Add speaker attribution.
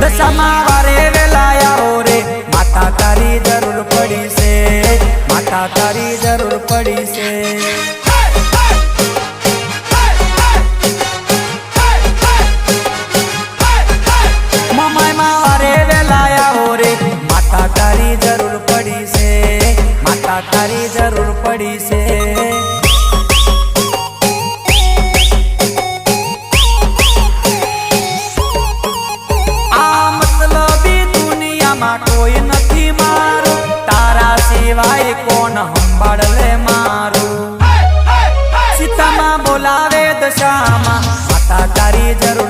Speaker 1: દશામાં વારે વેલાયા હો રે માતા તારી જરૂર પડી છે, માતા તારી જરૂર પડી છે। મમાઈમાં વારે વેલાયા હો રે માતા તારી જરૂર પડી છે, માતા તારી જરૂર પડી છે। કોઈ નથી મારું તારા સિવાય કોણ સંભાળ લે મારું। સીતામાં બોલાવે દશામાં માતા તારી જરૂર